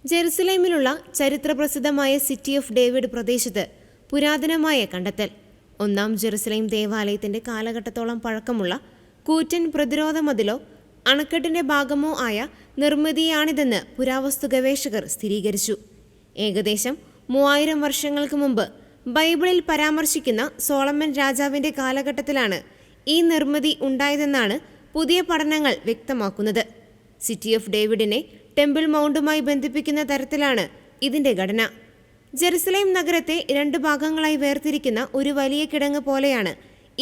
ജെറുസലേമിലുള്ള ചരിത്രപ്രസിദ്ധമായ city of David പ്രദേശത്ത് പുരാതനമായ കണ്ടെത്തൽ. ഒന്നാം ജെറുസലേം ദേവാലയത്തിന്റെ കാലഘട്ടത്തോളം പഴക്കമുള്ള കൂറ്റൻ പ്രതിരോധ മതിലോ അണക്കെട്ടിന്റെ ഭാഗമോ ആയ നിർമ്മിതിയാണിതെന്ന് പുരാവസ്തു ഗവേഷകർ സ്ഥിരീകരിച്ചു. ഏകദേശം 3000 വർഷങ്ങൾക്ക് മുമ്പ് ബൈബിളിൽ പരാമർശിക്കുന്ന സോളമൻ രാജാവിന്റെ കാലഘട്ടത്തിലാണ് ഈ നിർമ്മിതി ഉണ്ടായതെന്നാണ് പുതിയ പഠനങ്ങൾ വ്യക്തമാക്കുന്നത്. സിറ്റി ഓഫ് ഡേവിഡിനെ ടെമ്പിൾ മൗണ്ടുമായി ബന്ധിപ്പിക്കുന്ന തരത്തിലാണ് ഇതിന്റെ ഘടന. ജെറുസലേം നഗരത്തെ 2 ഭാഗങ്ങളായി വേർതിരിക്കുന്ന ഒരു വലിയ കിടങ്ങ് പോലെയാണ്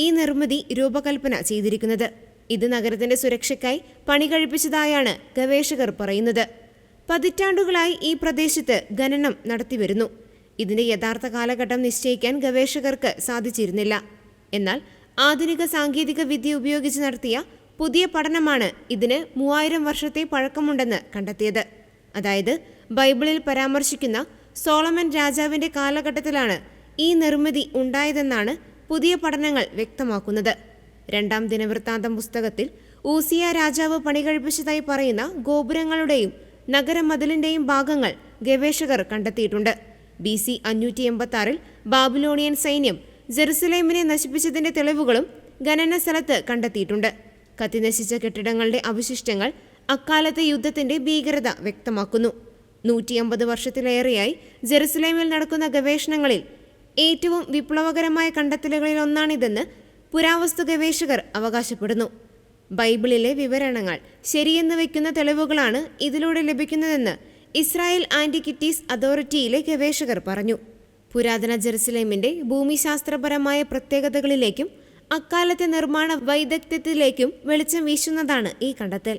ഈ നിർമ്മിതി രൂപകൽപ്പന ചെയ്തിരിക്കുന്നത്. ഇത് നഗരത്തിന്റെ സുരക്ഷയ്ക്കായി പണി കഴിപ്പിച്ചതായാണ് ഗവേഷകർ പറയുന്നത്. പതിറ്റാണ്ടുകളായി ഈ പ്രദേശത്ത് ഖനനം നടത്തിവരുന്നു. ഇതിന്റെ യഥാർത്ഥ കാലഘട്ടം നിശ്ചയിക്കാൻ ഗവേഷകർക്ക് സാധിച്ചിരുന്നില്ല. എന്നാൽ ആധുനിക സാങ്കേതിക വിദ്യ ഉപയോഗിച്ച് നടത്തിയ പുതിയ പഠനമാണ് ഇതിന് 3000 വർഷത്തെ പഴക്കമുണ്ടെന്ന് കണ്ടെത്തിയത്. അതായത് ബൈബിളിൽ പരാമർശിക്കുന്ന സോളമൻ രാജാവിന്റെ കാലഘട്ടത്തിലാണ് ഈ നിർമ്മിതി ഉണ്ടായതെന്നാണ് പുതിയ പഠനങ്ങൾ വ്യക്തമാക്കുന്നത്. 2-ാം ദിനവൃത്താന്തം പുസ്തകത്തിൽ ഊസിയ രാജാവ് പണികഴിപ്പിച്ചതായി പറയുന്ന ഗോപുരങ്ങളുടെയും നഗരമതിലിന്റെയും ഭാഗങ്ങൾ ഗവേഷകർ കണ്ടെത്തിയിട്ടുണ്ട്. BC 586 ബാബിലോണിയൻ സൈന്യം ജെറുസലേമിനെ നശിപ്പിച്ചതിന്റെ തെളിവുകളും ഖനന സ്ഥലത്ത് കണ്ടെത്തിയിട്ടുണ്ട്. കത്തിനശിച്ച കെട്ടിടങ്ങളുടെ അവശിഷ്ടങ്ങൾ അക്കാലത്തെ യുദ്ധത്തിന്റെ ഭീകരത വ്യക്തമാക്കുന്നു. 150 വർഷത്തിലേറെയായി ജെറുസലേമിൽ നടക്കുന്ന ഗവേഷണങ്ങളിൽ ഏറ്റവും വിപ്ലവകരമായ കണ്ടെത്തലുകളിൽ ഒന്നാണിതെന്ന് പുരാവസ്തു ഗവേഷകർ അവകാശപ്പെടുന്നു. ബൈബിളിലെ വിവരണങ്ങൾ ശരിയെന്ന് വയ്ക്കുന്ന തെളിവുകളാണ് ഇതിലൂടെ ലഭിക്കുന്നതെന്ന് ഇസ്രായേൽ ആന്റിക്വിറ്റീസ് അതോറിറ്റിയിലെ ഗവേഷകർ പറഞ്ഞു. പുരാതന ജെറുസലേമിന്റെ ഭൂമിശാസ്ത്രപരമായ പ്രത്യേകതകളിലേക്കും അക്കാലത്തെ നിർമ്മാണ വൈദഗ്ധ്യത്തിലേക്കും വെളിച്ചം വീശുന്നതാണ് ഈ കണ്ടെത്തൽ.